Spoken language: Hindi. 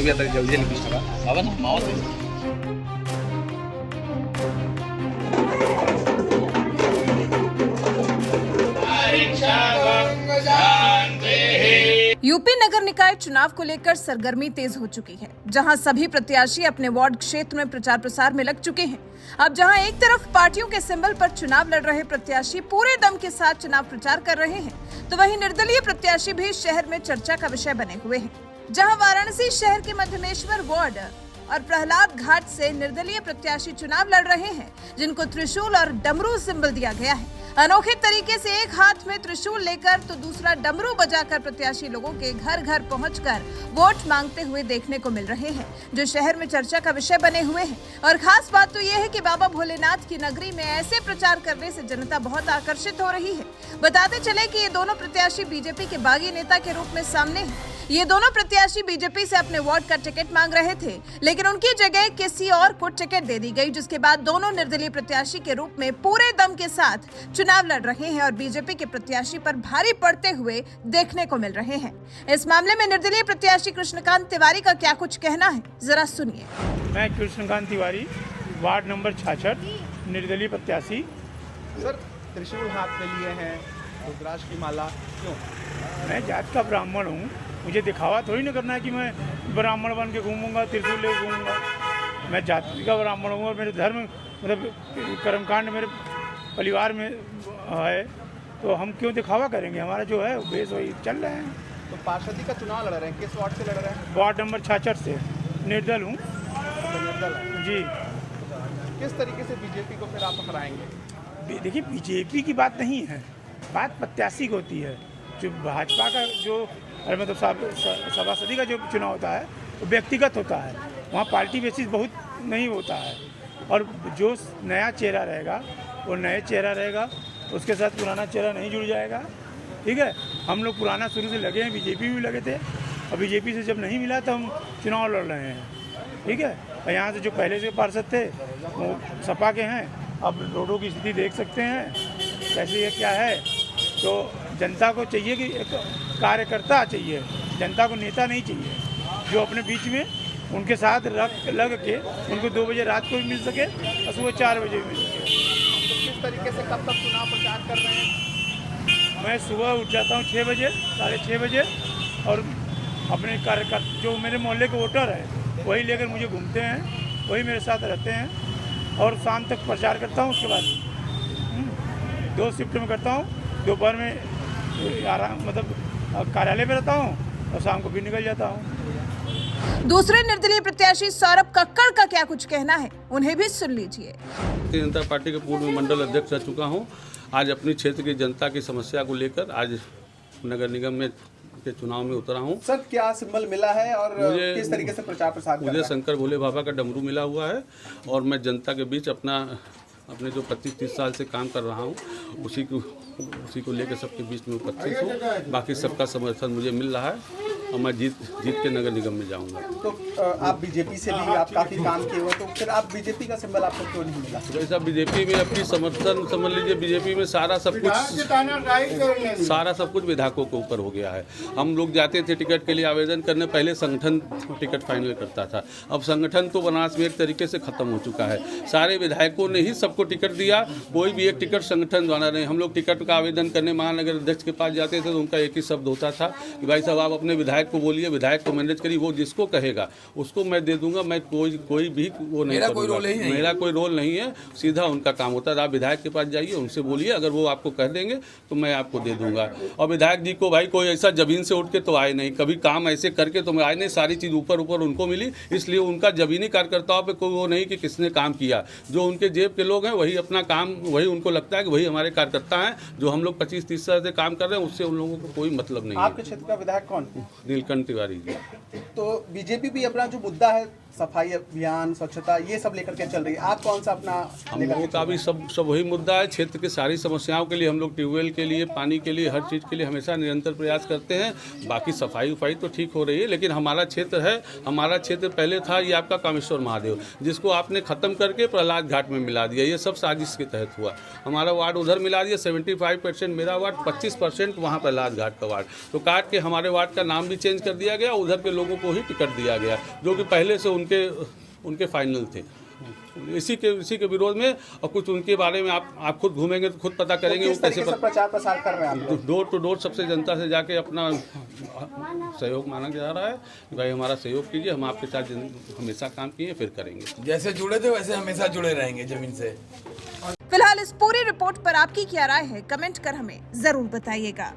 बघूया तरी जल्दी निकृष्टला बाबा ना मावस यूपी नगर निकाय चुनाव को लेकर सरगर्मी तेज हो चुकी है, जहां सभी प्रत्याशी अपने वार्ड क्षेत्र में प्रचार प्रसार में लग चुके हैं। अब जहां एक तरफ पार्टियों के सिंबल पर चुनाव लड़ रहे प्रत्याशी पूरे दम के साथ चुनाव प्रचार कर रहे हैं, तो वहीं निर्दलीय प्रत्याशी भी शहर में चर्चा का विषय बने हुए हैं। जहां वाराणसी शहर के मध्यमेश्वर वार्ड और प्रहलाद घाट से निर्दलीय प्रत्याशी चुनाव लड़ रहे हैं, जिनको त्रिशूल और डमरू सिंबल दिया गया है। अनोखे तरीके से एक हाथ में त्रिशूल लेकर तो दूसरा डमरू बजाकर प्रत्याशी लोगों के घर घर पहुंचकर वोट मांगते हुए देखने को मिल रहे हैं, जो शहर में चर्चा का विषय बने हुए हैं। और खास बात तो यह है कि बाबा भोलेनाथ की नगरी में ऐसे प्रचार करने से जनता बहुत आकर्षित हो रही है। बताते चले कि ये दोनों प्रत्याशी बीजेपी के बागी नेता के रूप में सामने हैं। ये दोनों प्रत्याशी बीजेपी से अपने वार्ड का टिकट मांग रहे थे, लेकिन उनकी जगह किसी और को टिकट दे दी गई, जिसके बाद दोनों निर्दलीय प्रत्याशी के रूप में पूरे दम के साथ चुनाव लड़ रहे हैं और बीजेपी के प्रत्याशी पर भारी पड़ते हुए देखने को मिल रहे हैं। इस मामले में निर्दलीय प्रत्याशी कृष्णकांत तिवारी का क्या कुछ कहना है, जरा सुनिए। मैं कृष्णकांत तिवारी, वार्ड नंबर 66, निर्दलीय प्रत्याशी। सर, त्रिशूल हाथ में लिए हैं, रुद्राक्ष की माला, क्यों? मैं जात का ब्राह्मण हूँ, मुझे दिखावा थोड़ी ना करना है कि मैं ब्राह्मण बन के घूमूंगा, त्रिशूल ले घूमूंगा। मैं जाति का ब्राह्मण हूँ और मेरे धर्म मतलब कर्मकांड मेरे परिवार में है, तो हम क्यों दिखावा करेंगे? हमारा जो है बेस वही चल रहे हैं। तो पार्षदी का चुनाव लड़ रहे हैं, किस वार्ड से लड़ रहे हैं? वार्ड नंबर 66 से निर्दल हूँ। तो निर्दल है। जी। किस तरीके से बीजेपी को फिर आप हराएंगे? देखिए, बीजेपी की बात नहीं है, बात प्रत्याशी की होती है। जो भाजपा का जो मतलब सभासदी का जो चुनाव होता है वो व्यक्तिगत होता है, वहाँ पार्टी बेसिस बहुत नहीं होता है। और जो नया चेहरा रहेगा वो नए चेहरा रहेगा, उसके साथ पुराना चेहरा नहीं जुड़ जाएगा। ठीक है, हम लोग पुराना शुरू से लगे हैं, बीजेपी भी लगे थे, और बीजेपी से जब नहीं मिला तो हम चुनाव लड़ रहे हैं। ठीक है, और यहाँ से जो पहले से पार्षद थे वो सपा के हैं। अब रोडों की स्थिति देख सकते हैं कैसे ये क्या है। तो जनता को चाहिए कि एक कार्यकर्ता चाहिए, जनता को नेता नहीं चाहिए, जो अपने बीच में उनके साथ लग के उनको 2 बजे रात को भी मिल सके और सुबह 4 बजे भी मिल सके। तो किस तरीके से कब तक चुनाव प्रचार कर रहे हैं? मैं सुबह उठ जाता हूँ 6 बजे, 6:30 बजे, और अपने कार्यकर्ता जो मेरे मोहल्ले के वोटर हैं वही लेकर मुझे घूमते हैं, वही मेरे साथ रहते हैं, और शाम तक प्रचार करता हूँ। उसके बाद 2 शिफ्ट में करता हूँ, दोपहर में आराम मतलब कार्यालय में रहता हूँ और शाम को भी निकल जाता हूँ। दूसरे निर्दलीय प्रत्याशी सौरभ कक्कड़ का क्या कुछ कहना है, उन्हें भी सुन लीजिए। भारतीय जनता पार्टी के पूर्व मंडल अध्यक्ष रह चुका हूँ। आज अपनी क्षेत्र की जनता की समस्या को लेकर आज नगर निगम में के चुनाव में उतरा हूँ। सर, क्या सिंबल मिला है और किस तरीके से प्रचार प्रसार? मुझे शंकर भोले बाबा का डमरू मिला हुआ है, और मैं जनता के बीच अपने जो 25-30 साल से काम कर रहा हूँ उसी को लेकर सबके बीच में उपस्थित हूँ। बाकी सबका समर्थन मुझे मिल रहा है और मैं जीत के नगर निगम में जाऊंगा। तो आप बीजेपी से भी आप काफ़ी काम किए हो, तो फिर आप बीजेपी का सिंबल आपको क्यों नहीं मिला? तो ऐसा बीजेपी में अपनी समर्थन समझ लीजिए, बीजेपी में सारा सब कुछ विधायकों के ऊपर हो गया है। हम लोग जाते थे टिकट के लिए आवेदन करने, पहले संगठन टिकट फाइनल करता था, अब संगठन तो बनारस में एक तरीके से खत्म हो चुका है। सारे विधायकों ने ही सबको टिकट दिया, कोई भी एक टिकट संगठन द्वारा नहीं। हम लोग टिकट का आवेदन करने महानगर अध्यक्ष के पास जाते थे तो उनका एक ही शब्द होता था कि भाई साहब आप अपने विधायक को बोलिए, विधायक को मैनेज करिए, वो जिसको कहेगा उसको मैं दे दूंगा, मैं कोई भी वो नहीं करूंगा, मेरा कोई रोल नहीं है। सीधा उनका काम होता है, आप विधायक के पास जाइए, उनसे बोलिए, अगर वो आपको कह देंगे तो मैं आपको दे दूंगा। और विधायक जी को भाई कोई ऐसा जमीन से उठ के तो आए नहीं, कभी काम ऐसे करके तो मैं आए नहीं, सारी चीज़ ऊपर उनको मिली, इसलिए उनका जमीनी कार्यकर्ताओं पर कोई वो नहीं कि किसने काम किया। जो उनके जेब के लोग हैं वही अपना काम, वही उनको लगता है कि वही हमारे कार्यकर्ता हैं। जो हम लोग 25-30 साल से काम कर रहे हैं उससे उन लोगों को कोई मतलब नहीं है। आपके क्षेत्र का विधायक कौन? नीलकंठ तिवारी जी। तो बीजेपी भी अपना जो मुद्दा है सफाई अभियान, स्वच्छता, ये सब लेकर के चल रही है। आप कौन सा अपना हम लोगों का भी सब वही मुद्दा है। क्षेत्र की सारी समस्याओं के लिए हम लोग ट्यूबवेल के लिए, पानी के लिए, हर चीज़ के लिए हमेशा निरंतर प्रयास करते हैं। बाकी सफाई उफाई तो ठीक हो रही है, लेकिन हमारा क्षेत्र है, हमारा क्षेत्र पहले था ये आपका कामेश्वर महादेव, जिसको आपने ख़त्म करके प्रहलाद घाट में मिला दिया। ये सब साजिश के तहत हुआ। हमारा वार्ड उधर मिला दिया, 75% मेरा वार्ड, 25% वहाँ प्रहलाद घाट का वार्ड, तो काट के हमारे वार्ड का नाम भी चेंज कर दिया गया। उधर के लोगों को ही टिकट दिया गया जो कि पहले से उनके फाइनल थे। इसी के विरोध में, और कुछ उनके बारे में आप खुद घूमेंगे तो खुद पता करेंगे तो वो किस तरीके से प्रचार प्रसार कर रहे हैं आप लोग? डोर टू डोर सबसे जनता से जाके अपना सहयोग मांगा जा रहा है कि भाई हमारा सहयोग कीजिए, हम आपके साथ हमेशा काम किए, फिर करेंगे। जैसे जुड़े थे वैसे हमेशा जुड़े रहेंगे जमीन से। फिलहाल इस पूरी रिपोर्ट पर आपकी क्या राय है, कमेंट कर हमें जरूर बताइएगा।